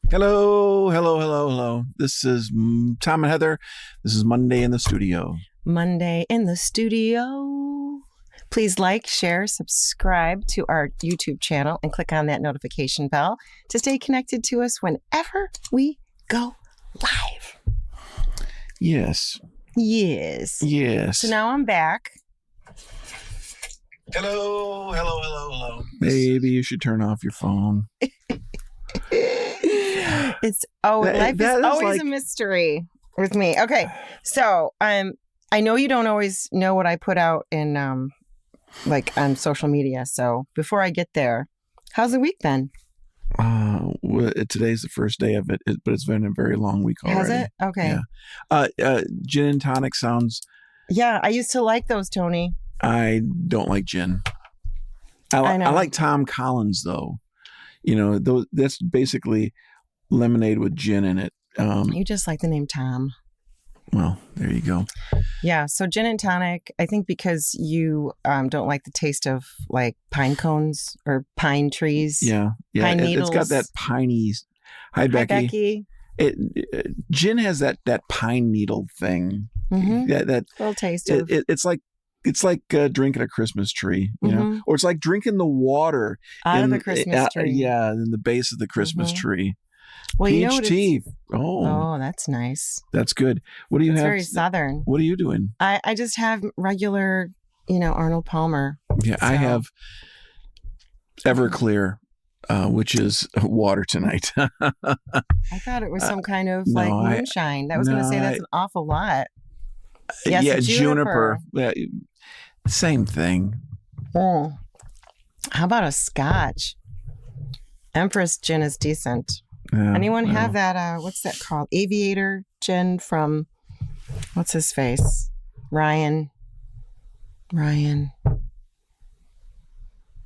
Hello, hello, hello, hello. This is Tom and Heather. This is Monday in the studio. Monday in the studio. Please like, share, subscribe to our YouTube channel and click on that notification bell to stay connected to us whenever we go live. Yes. Yes. Yes. So now I'm back. Hello, hello, hello, hello. Maybe you should turn off your phone. Life is always a mystery with me. Okay, so I know you don't always know what I put out in on social media. So before I get there, how's the week been? Today's the first day of it, but it's been a very long week already. Has it? Okay. Yeah. Gin and tonic sounds. Yeah, I used to like those, Tony. I don't like gin. I like Tom Collins though. That's basically lemonade with gin in it. You just like the name Tom. Well, there you go. Yeah. So gin and tonic, I think because you don't like the taste of like pine cones or pine trees. Yeah. Pine needles. It's got that piney. Hi, Becky. Gin has that pine needle thing. Mm-hmm. That little taste of. It's like drinking a Christmas tree, you know, or it's like drinking the water out of the Christmas tree. Yeah, in the base of the Christmas tree. Well, Peach tea. Oh, that's nice. That's good. What do you have? Very Southern. What are you doing? I just have regular, Arnold Palmer. Yeah, so. I have Everclear, which is water tonight. I thought it was some kind of moonshine. I was going to say that's an awful lot. Yes, yeah, juniper. Yeah, same thing. Oh. How about a Scotch? Empress gin is decent. Anyone have that? What's that called? Aviator gin from, what's his face? Ryan.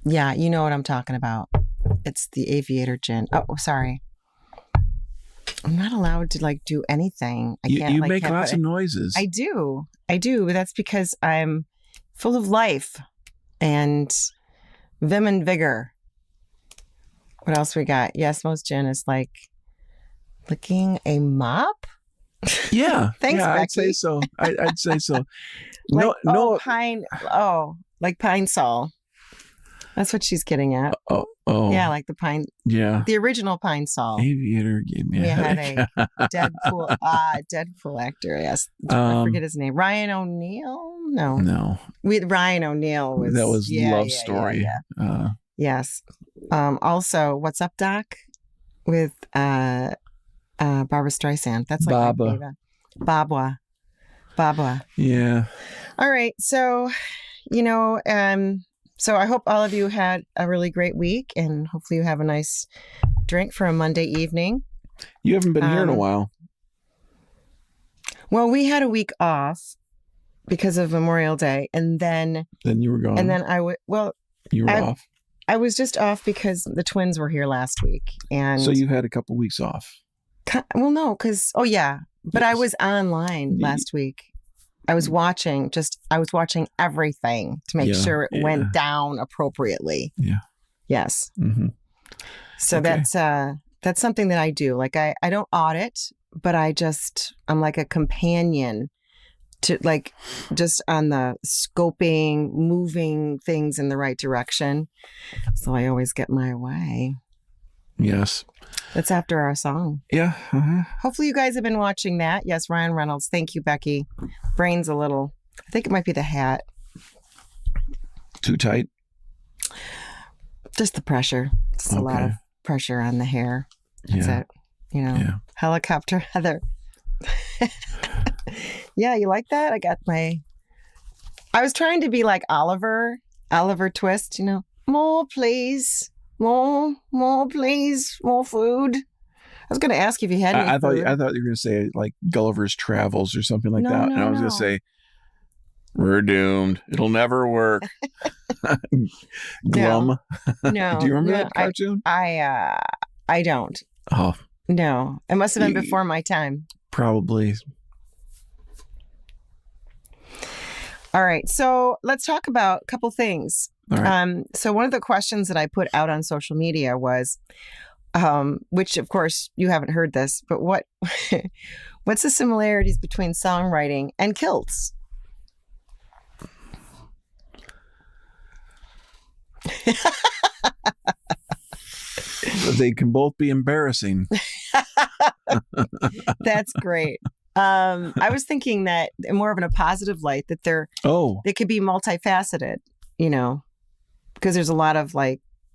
Yeah, you know what I'm talking about. It's the Aviator gin. Oh, sorry. I'm not allowed to do anything. I can't. You make lots of noises. I do. But that's because I'm full of life and vim and vigor. What else we got? Yes, most gin is like licking a mop. Yeah. Thanks, Becky. I'd say so. I'd say so. Pine. Oh, like Pine Sol. That's what she's getting at. Oh. Yeah, like the pine. Yeah. The original Pine Sol. Aviator gave me a headache. We had a Deadpool actor. Yes. I forget his name. Ryan O'Neal? No. Ryan O'Neal was. That was Love Story. Yeah. Yes. Also, What's Up, Doc? With Barbara Streisand. That's like Babwa. Yeah. All right. So, so I hope all of you had a really great week, and hopefully you have a nice drink for a Monday evening. You haven't been here in a while. Well, we had a week off because of Memorial Day, and then you were gone. And then you were off. I was just off because the twins were here last week, and so you had a couple weeks off. Well, no, because but I was online last week. I was watching everything to make sure it went down appropriately. Yeah. Yes. Mm-hmm. So okay. that's something that I do. Like I don't audit, but I'm like a companion to just on the scoping, moving things in the right direction. So I always get my way. Yes. That's after our song. Yeah. Uh-huh. Hopefully you guys have been watching that. Yes, Ryan Reynolds. Thank you, Becky. Brain's a little, I think it might be the hat. Too tight? Just the pressure. Just a lot of pressure on the hair. That's it. Helicopter Heather. Yeah, you like that? I was trying to be like Oliver Twist, more please. More, please. More food. I was going to ask if you had any food. I thought you were going to say like Gulliver's Travels or something like that. And I was going to say, we're doomed. It'll never work. Glum. No. Do you remember that cartoon? I don't. Oh. No. It must have been before my time. Probably. All right. So let's talk about a couple things. All right. So one of the questions that I put out on social media was, which of course you haven't heard this, but what's the similarities between songwriting and kilts? They can both be embarrassing. That's great. I was thinking that more of in a positive light, that they could be multifaceted, because there's a lot of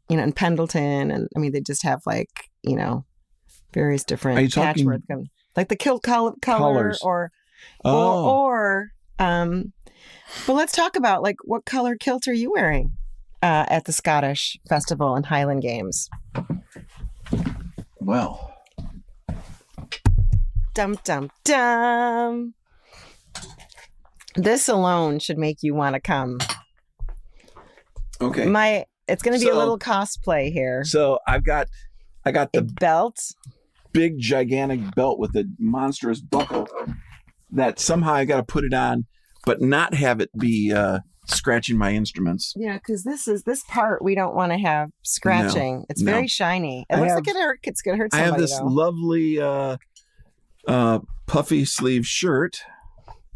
in Pendleton, and I mean, they just have various different patchwork, like the kilt colors, or but let's talk about what color kilt are you wearing at the Scottish Festival and Highland Games? Well, dum dum dum. This alone should make you want to come. Okay. It's going to be a little cosplay here. So I got the belt, big gigantic belt with a monstrous buckle that somehow I got to put it on, but not have it be scratching my instruments. Yeah, because this part we don't want to have scratching. It's very shiny. It looks like it's going to hurt somebody. I have this lovely puffy sleeve shirt,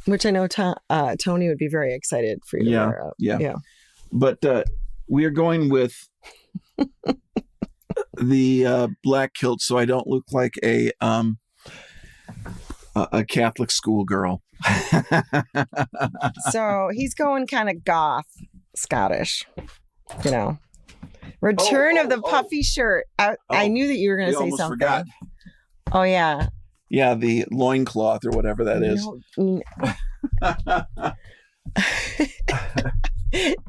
which I know Tony would be very excited for you to wear up. Yeah. But we are going with the black kilt, so I don't look like a Catholic schoolgirl. So he's going kind of goth Scottish, Return of the puffy shirt. I knew that you were going to say something. Forgot. Oh yeah. Yeah, the loincloth or whatever that is.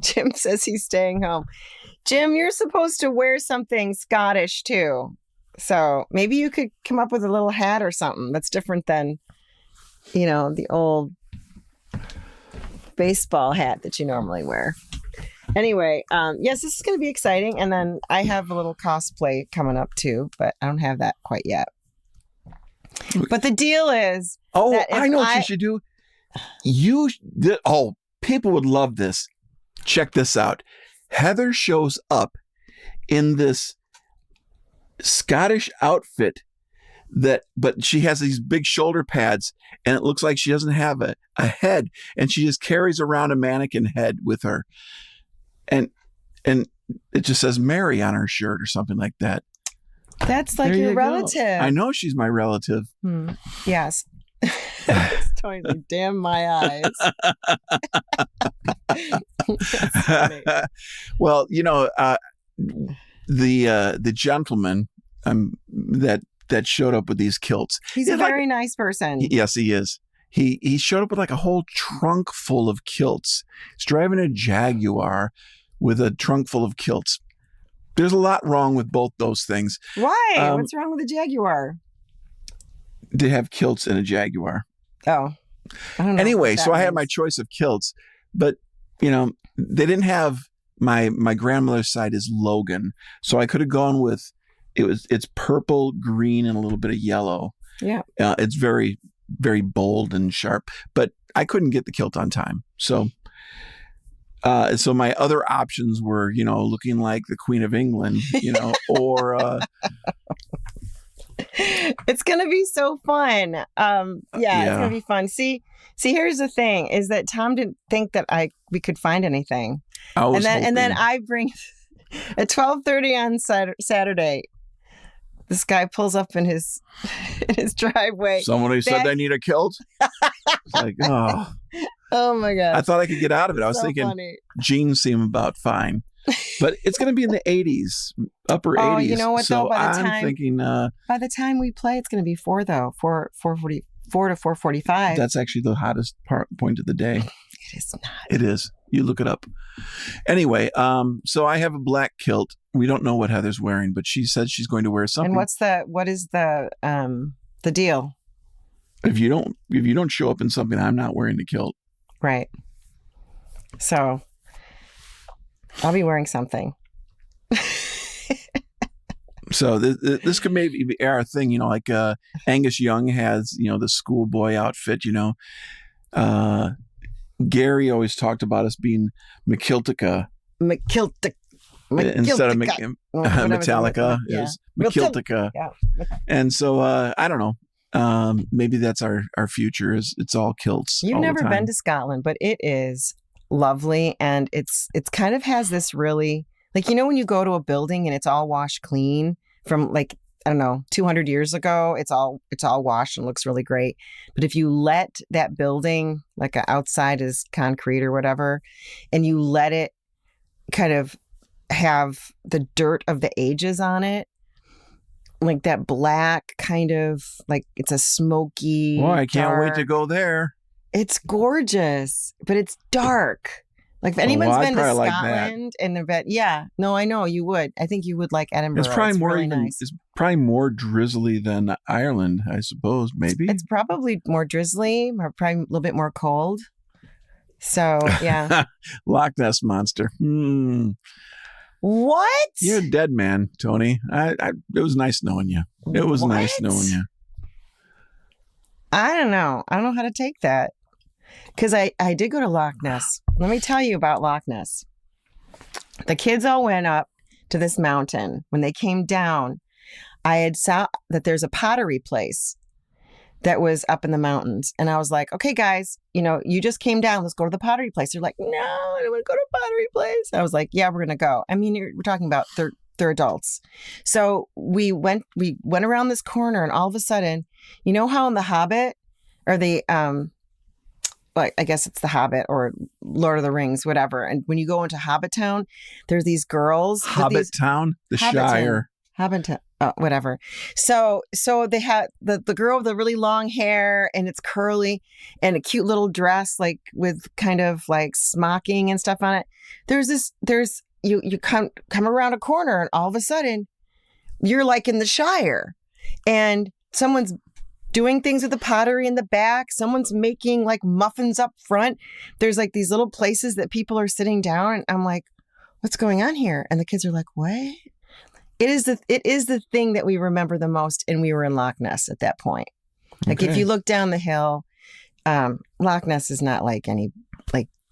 Jim says he's staying home. Jim, you're supposed to wear something Scottish too. So maybe you could come up with a little hat or something that's different than, the old baseball hat that you normally wear. Anyway, yes, this is going to be exciting. And then I have a little cosplay coming up too, but I don't have that quite yet. But the deal is... I know what you should do. People would love this. Check this out. Heather shows up in this Scottish outfit but she has these big shoulder pads, and it looks like she doesn't have a head, and she just carries around a mannequin head with her. And it just says Mary on her shirt or something like that. That's like your relative. I know she's my relative. Yes. It's totally damn my eyes. That's funny. Well, the gentleman that showed up with these kilts. He's a very nice person. Yes, he is. He showed up with a whole trunk full of kilts. He's driving a Jaguar with a trunk full of kilts. There's a lot wrong with both those things. Why? What's wrong with a Jaguar? They have kilts in a Jaguar. Oh. I don't know. Anyway, so I had my choice of kilts, but they didn't have my grandmother's side is Logan. So I could have gone with it's purple, green, and a little bit of yellow. Yeah. It's very, very bold and sharp, but I couldn't get the kilt on time. So my other options were, looking like the Queen of England, or it's going to be so fun. It's going to be fun. See, here's the thing is that Tom didn't think that we could find anything. And then I bring at 12:30 on Saturday, this guy pulls up in his driveway. Somebody said they need a kilt. Like, oh my God. I thought I could get out of it. I was thinking funny. Jeans seem about fine. But it's going to be in the 80s, upper 80s. Oh, you know what, though? I'm thinking... by the time we play, it's going to be 4, though. 4:44 to 4:45. That's actually the hottest point of the day. It is not. It is. You look it up. Anyway, so I have a black kilt. We don't know what Heather's wearing, but she said she's going to wear something. And what is the deal? If you don't show up in something, I'm not wearing the kilt. Right. So I'll be wearing something. So this could maybe be our thing, like Angus Young has, the schoolboy outfit, Gary always talked about us being McKiltica. instead of Metallica is Makiltica. Yeah. And so I don't know. Maybe that's our future is it's all kilts. You've all never the time. been to Scotland, but it is lovely, and it's kind of has this really like when you go to a building and it's all washed clean from like I don't know 200 years ago. It's all washed and looks really great. But if you let that building like outside is concrete or whatever, and you let it kind of have the dirt of the ages on it, like that black kind of like it's a smoky. Well, I can't dark, wait to go there. It's gorgeous, but it's dark. Like if anyone's been to Scotland and I know you would. I think you would like Edinburgh. It's probably more really nice. It's probably more drizzly than Ireland, I suppose. Maybe it's probably more drizzly, probably a little bit more cold. So yeah, Loch Ness monster. What? You're a dead man, Tony. It was nice knowing you. It was nice knowing you. I don't know. I don't know how to take that. Because I did go to Loch Ness. Let me tell you about Loch Ness. The kids all went up to this mountain. When they came down, I had saw that there's a pottery place that was up in the mountains. And I was like, okay, guys, you just came down. Let's go to the pottery place. They're like, no, I don't want to go to a pottery place. I was like, yeah, we're going to go. I mean, we're talking about they're adults. So we went around this corner and all of a sudden, you know how in The Hobbit or I guess it's The Hobbit or Lord of the Rings, whatever. And when you go into Hobbit Town, there's these girls. Hobbit Town? The Shire. Hobbit Town. Whatever. So they had the girl with the really long hair and it's curly and a cute little dress, like with kind of like smocking and stuff on it. You come around a corner and all of a sudden you're like in the Shire and someone's doing things with the pottery in the back. Someone's making like muffins up front. There's like these little places that people are sitting down. And I'm like, what's going on here? And the kids are like, what? It is the thing that we remember the most. And we were in Loch Ness at that point. Like if you look down the hill, Loch Ness is not like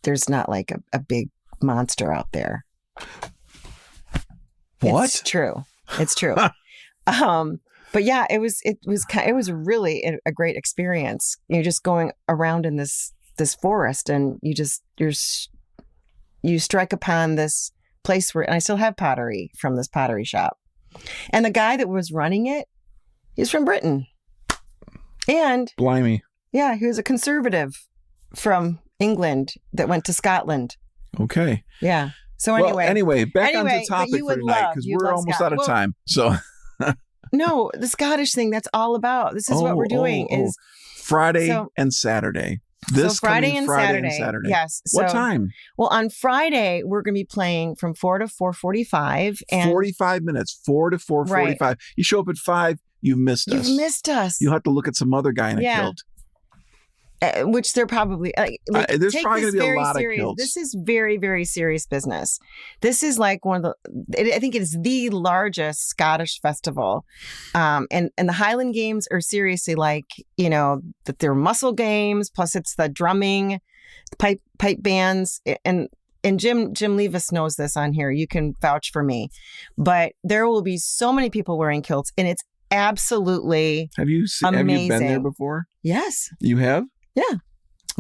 there's not like a big monster out there. What? It's true. It's true. But yeah, it was really a great experience. You're just going around in this forest, and you strike upon this place and I still have pottery from this pottery shop. And the guy that was running it, he's from Britain. And blimey. Yeah, he was a conservative from England that went to Scotland. Okay. Yeah. So anyway, back onto the topic for tonight because we're almost out of time. So no, the Scottish thing, that's all about. This is what we're doing is Friday and Saturday. Friday and Saturday. Yes. What time? Well, on Friday, we're going to be playing from 4 to 4:45. 45 minutes, 4 to 4:45. Right. You show up at 5, you've missed us. You've missed us. You'll have to look at some other guy in a kilt. Which they're probably there's probably going to be a lot of kilts. This is very, very serious business. This is like one of I think it is the largest Scottish festival. And the Highland Games are seriously like, that they're muscle games, plus it's the drumming, pipe bands. And Jim Levis knows this on here. You can vouch for me. But there will be so many people wearing kilts, and it's absolutely amazing. Have you been there before? Yes. You have? Yeah.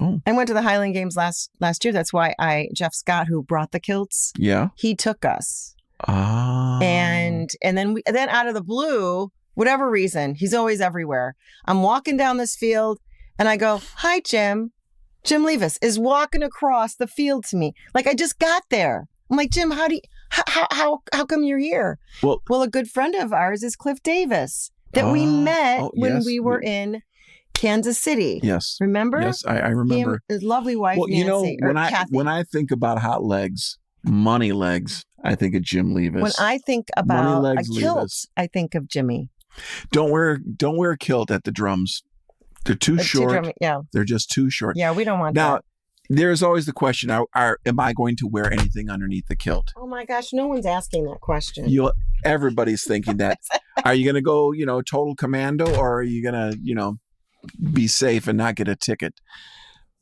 Oh. I went to the Highland Games last year. That's why Jeff Scott, who brought the kilts, he took us. And then out of the blue, whatever reason, he's always everywhere. I'm walking down this field and I go, hi, Jim. Jim Levis is walking across the field to me. Like I just got there. I'm like, Jim, how come you're here? Well, a good friend of ours is Cliff Davis that we met when we were in Kansas City. Yes. Remember? Yes, I remember. His lovely wife, Nancy, when I think about hot legs, money legs, I think of Jim Levis. When I think about a kilt, I think of Jimmy. Don't wear a kilt at the drums. They're too short. They're just too short. Yeah, we don't want that. Now, there's always the question, am I going to wear anything underneath the kilt? Oh my gosh, no one's asking that question. Everybody's thinking that. Are you going to go, total commando, or are you going to, be safe and not get a ticket?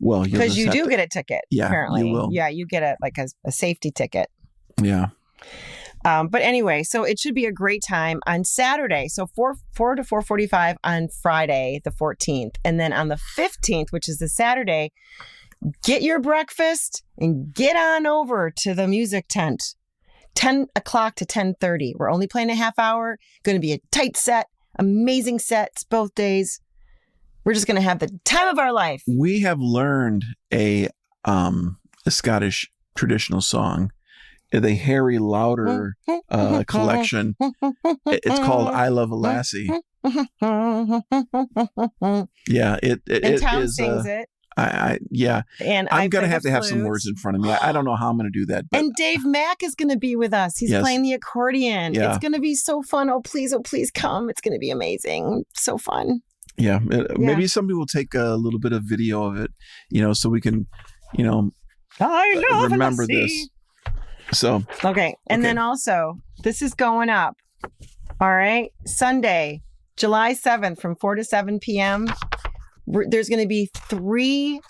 Well, because you do get a ticket. Yeah, apparently. You will. Yeah, you get a safety ticket. Yeah. But anyway, so it should be a great time on Saturday. So 4 to 4:45 on Friday, the 14th. And then on the 15th, which is the Saturday, get your breakfast and get on over to the music tent. 10 o'clock to 10:30. We're only playing a half hour. Going to be a tight set, amazing sets both days. We're just going to have the time of our life. We have learned a Scottish traditional song, the Harry Lauder collection. It's called "I Love a Lassie." Yeah, and Tom sings it. Yeah, and I'm gonna have to have some words in front of me. I don't know how I'm gonna do that. But and Dave Mack is gonna be with us. He's playing the accordion. Yeah. It's gonna be so fun. Oh please come. It's gonna be amazing. So fun. Yeah, maybe somebody will take a little bit of video of it, so we can, remember this. So okay, and then also this is going up. All right, Sunday, July 7th from 4 to 7 p.m. There's going to be 3.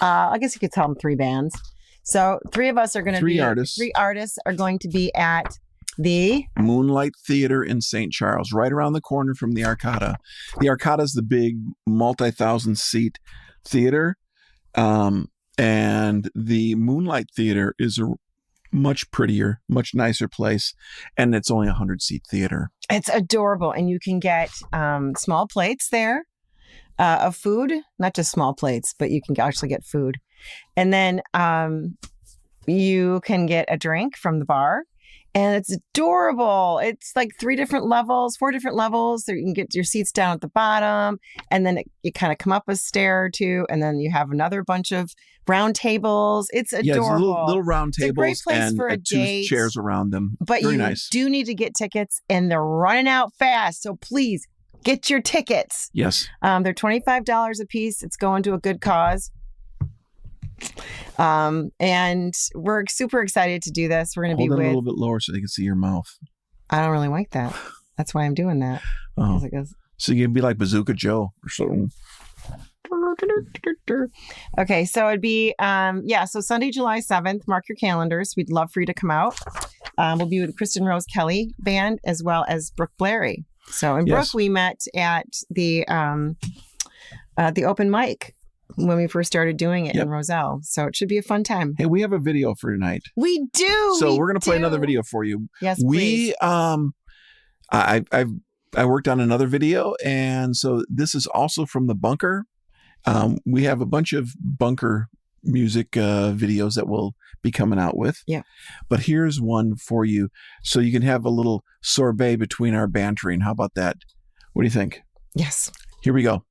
I guess you could tell them 3 bands. So 3 of us are going to be 3 artists are going to be at the Moonlight Theater in St. Charles, right around the corner from the Arcada. The Arcada is the big multi-thousand seat theater. And the Moonlight Theater is a much prettier, much nicer place. And it's only a 100-seat theater. It's adorable. And you can get small plates there of food, not just small plates, but you can actually get food. And then you can get a drink from the bar. And it's adorable. It's like 4 different levels. So you can get your seats down at the bottom. And then you kind of come up a stair or 2. And then you have another bunch of round tables. It's adorable. Yeah, it's little round tables. It's a great place and for a 2 date. chairs around them. But Very you nice. do need to get tickets. And they're running out fast. So please get your tickets. Yes. They're $25 a piece. It's going to a good cause. And we're super excited to do this. We're going to be Hold it with a little bit lower so they can see your mouth. I don't really like that. That's why I'm doing that. Oh. So you can be like Bazooka Joe or something. Okay, so it'd be so Sunday, July 7th. Mark your calendars. We'd love for you to come out. We'll be with Kristen Rose Kelly Band as well as Brooke Blairy. So in Brooke, we met at the open mic when we first started doing it in Roselle. So it should be a fun time. Hey, we have a video for tonight. We do. So we're going to play another video for you. Yes, please. I worked on another video, and so this is also from the bunker. We have a bunch of bunker music videos that we'll be coming out with. Yeah. But here's one for you, so you can have a little sorbet between our bantering. How about that? What do you think? Yes. Here we go.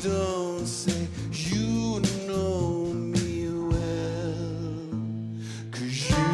Don't say you know me well, 'cause you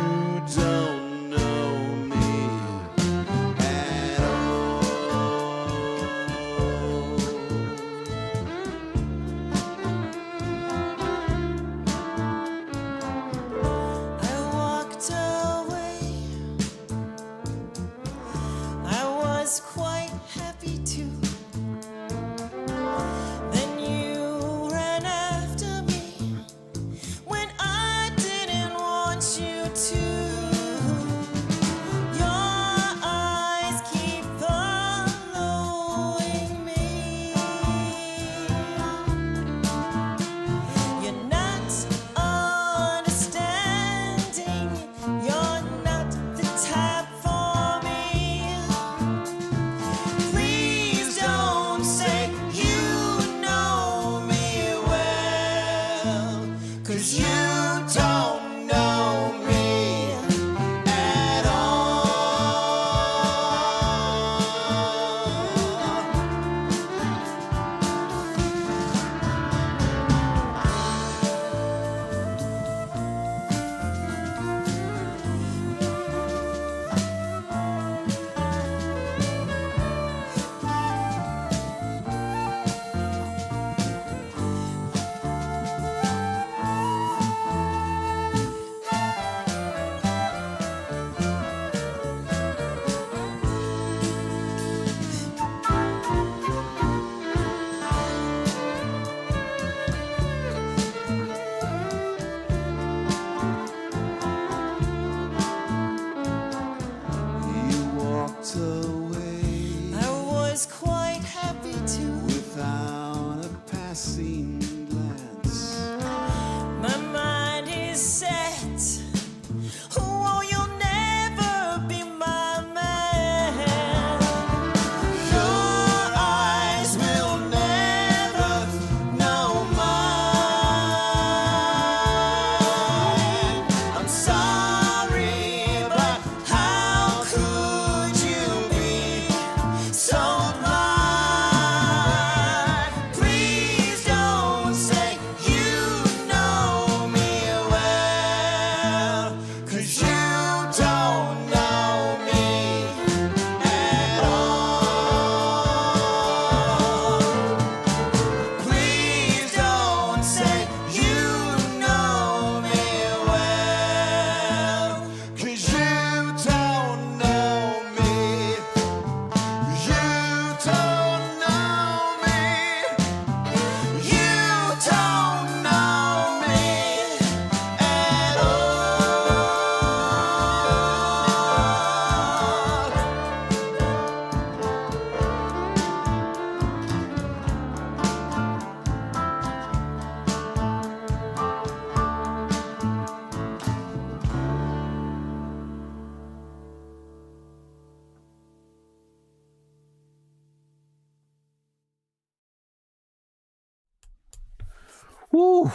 Woo,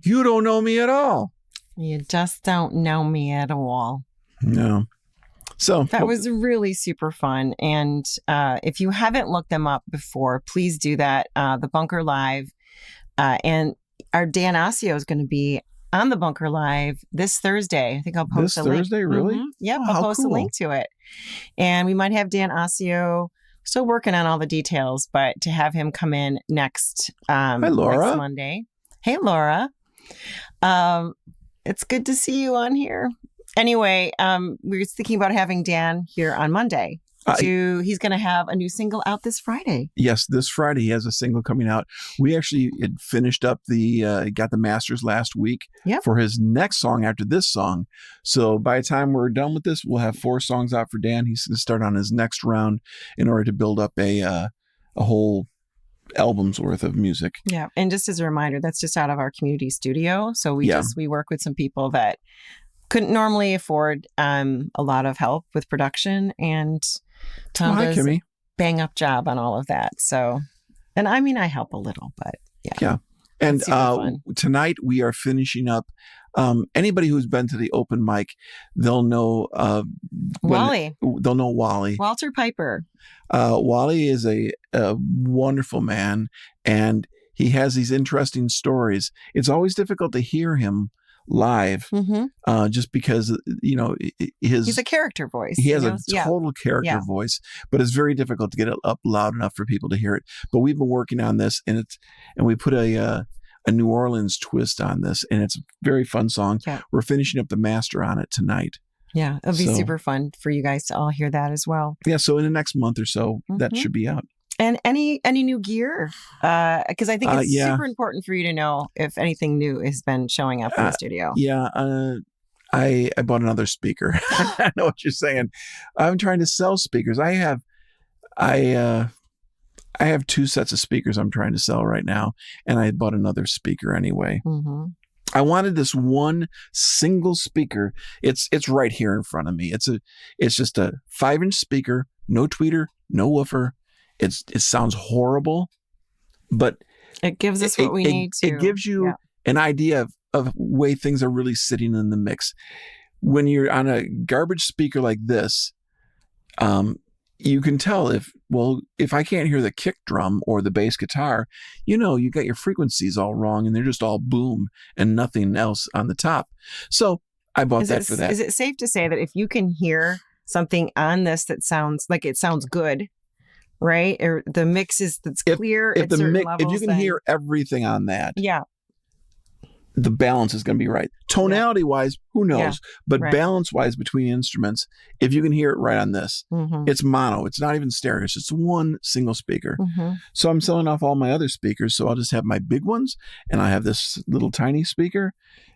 you don't know me at all. You just don't know me at all. No. So That was really super fun. And if you haven't looked them up before, please do that. The Bunker Live. And our Dan Ossio is going to be on the Bunker Live this Thursday. I think I'll post this a link. Thursday, really? Mm-hmm. Yep, Oh, I'll how post a cool. link to it. And we might have Dan Ossio. Still working on all the details, but to have him come in next, Hi, Laura. next Monday. Hey, Laura. It's good to see you on here. Anyway, we were thinking about having Dan here on Monday. He's going to have a new single out this Friday. Yes, this Friday he has a single coming out. We actually had finished up got the masters last week for his next song after this song. So by the time we're done with this, we'll have 4 songs out for Dan. He's going to start on his next round in order to build up a whole album's worth of music. Yeah, and just as a reminder, that's just out of our community studio. So we work with some people that couldn't normally afford a lot of help with production, and Tom does a bang up job on all of that. So, and I mean, I help a little, but yeah. And tonight we are finishing up. Anybody who's been to the open mic, they'll know Wally. They'll know Wally. Walter Piper. Wally is a wonderful man, and he has these interesting stories. It's always difficult to hear him live, just because he's a character voice. He has a total character voice, but it's very difficult to get it up loud enough for people to hear it. But we've been working on this, and we put a New Orleans twist on this, and it's a very fun song. Yeah. We're finishing up the master on it tonight. Yeah, it'll be super fun for you guys to all hear that as well. Yeah, so in the next month or so, that should be out. And any new gear? Because I think it's super important for you to know if anything new has been showing up in the studio. Yeah, I bought another speaker. I know what you're saying. I'm trying to sell speakers. I have 2 sets of speakers I'm trying to sell right now, and I bought another speaker anyway. Mm-hmm. I wanted this one single speaker. It's right here in front of me. It's just a 5-inch speaker, no tweeter, no woofer. It sounds horrible, but it gives us what we need to. It gives you an idea of way things are really sitting in the mix. When you're on a garbage speaker like this, you can tell if I can't hear the kick drum or the bass guitar, you got your frequencies all wrong and they're just all boom and nothing else on the top. So I bought that for that. Is it safe to say that if you can hear something on this that sounds like it sounds good, right? Or the mix that's clear at certain levels. If you can hear everything on that, the balance is going to be right. Tonality wise, who knows? Yeah, but balance wise between instruments, if you can hear it right on this, it's mono. It's not even stereo. It's just one single speaker. So I'm selling off all my other speakers. So I'll just have my big ones, and I have this little tiny speaker,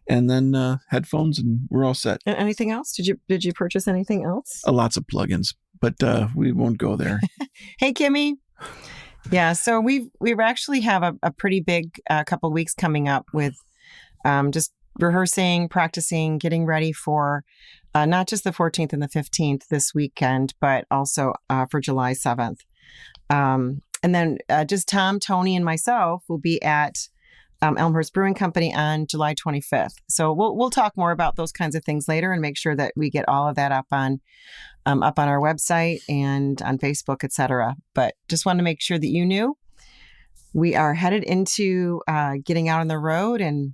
and then headphones, and we're all set. And anything else? Did you purchase anything else? Lots of plugins, but we won't go there. Hey, Kimmy. Yeah. So we actually have a pretty big couple weeks coming up with just rehearsing, practicing, getting ready for not just the 14th and the 15th this weekend, but also for July 7th. And then just Tom, Tony, and myself will be at Elmhurst Brewing Company on July 25th. So we'll talk more about those kinds of things later and make sure that we get all of that up on our website and on Facebook, etc. But just wanted to make sure that you knew. We are headed into getting out on the road and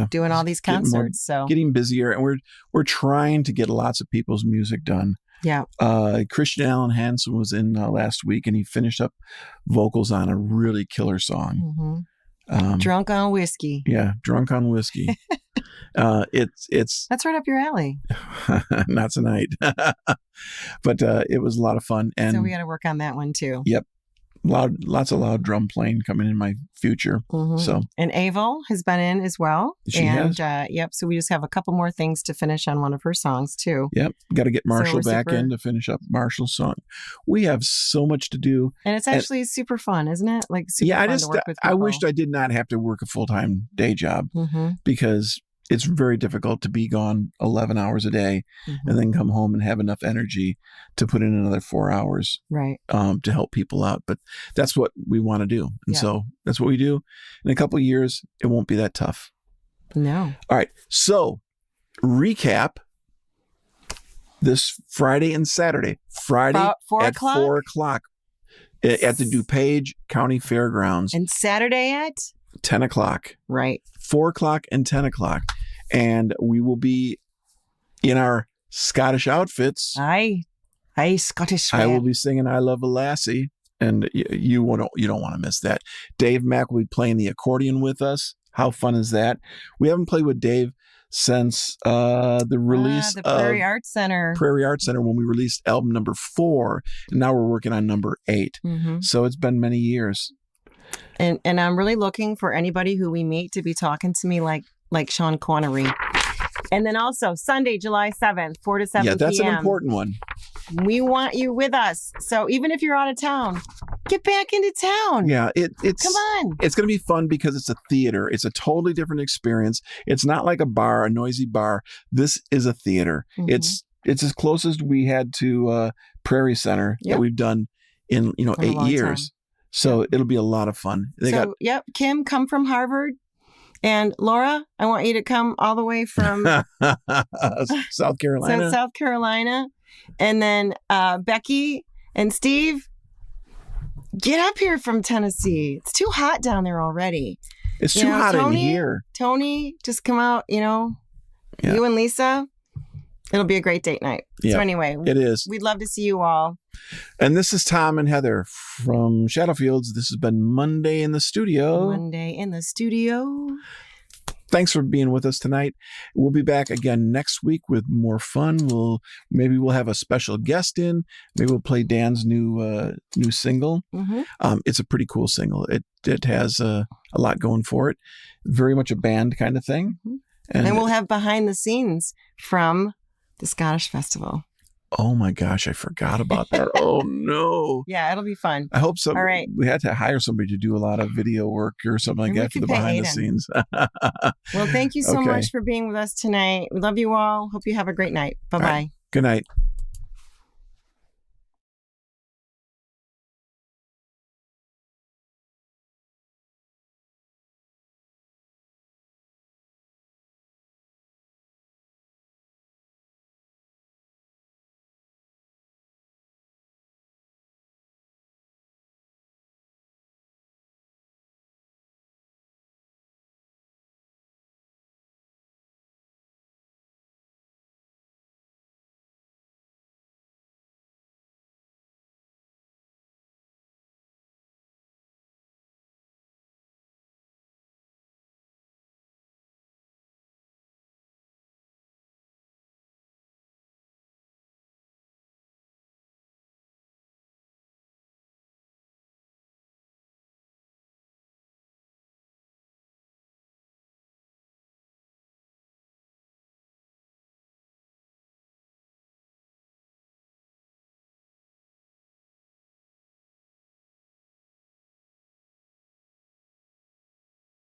doing all these concerts. Getting busier, and we're trying to get lots of people's music done. Yeah. Christian Allen Hansen was in last week, and he finished up vocals on a really killer song. Drunk on Whiskey. Yeah, Drunk on Whiskey. It's that's right up your alley. Not tonight, but it was a lot of fun, and so we got to work on that one too. Yep. Lots of loud drum playing coming in my future. So, and Avel has been in as well. She has. So we just have a couple more things to finish on one of her songs too. Yep. Got to get Marshall back in to finish up Marshall's song. We have so much to do, and it's actually super fun, isn't it? Like super fun to work with people. I wished I did not have to work a full-time day job because it's very difficult to be gone 11 hours a day and then come home and have enough energy to put in another 4 hours Right. to help people out. But that's what we want to do. And so that's what we do. In a couple of years, it won't be that tough. No. All right. So recap this Friday and Saturday. Friday About 4 at o'clock? 4 o'clock at the DuPage County Fairgrounds. And Saturday at? 10 o'clock. Right. 4 o'clock and 10 o'clock. And we will be in our Scottish outfits. Aye, Scottish. I will be singing I Love a Lassie. And you don't want to miss that. Dave Mack will be playing the accordion with us. How fun is that? We haven't played with Dave since the release the Prairie of Arts Center. Prairie Arts Center, when we released album number 4. And now we're working on number 8. So it's been many years. And I'm really looking for anybody who we meet to be talking to me like Sean Connery. And then also Sunday, July 7th, 4 to 7 Yeah, that's p.m. an important one. We want you with us. So even if you're out of town, get back into town. Yeah, it's Come on. It's going to be fun because it's a theater. It's a totally different experience. It's not like a bar, a noisy bar. This is a theater. It's as close as we had to Prairie Center that we've done in 8 years. Time. So it'll be a lot of fun. Kim, come from Harvard. And Laura, I want you to come all the way from South Carolina. South Carolina. And then Becky and Steve, get up here from Tennessee. It's too hot down there already. It's too hot in here. Tony, just come out, you and Lisa. It'll be a great date night. Yeah, so anyway, it is. We'd love to see you all. And this is Tom and Heather from Shadowfields. This has been Monday in the Studio. Thanks for being with us tonight. We'll be back again next week with more fun. Maybe we'll have a special guest in. Maybe we'll play Dan's new single. It's a pretty cool single. It has a lot going for it. Very much a band kind of thing. And we'll have behind the scenes from the Scottish Festival. Oh my gosh, I forgot about that. Oh no. Yeah, it'll be fun. I hope so. All right. We had to hire somebody to do a lot of video work or something like that for the behind the scenes. Well, thank you so much for being with us tonight. We love you all. Hope you have a great night. Bye-bye. Right. Good night.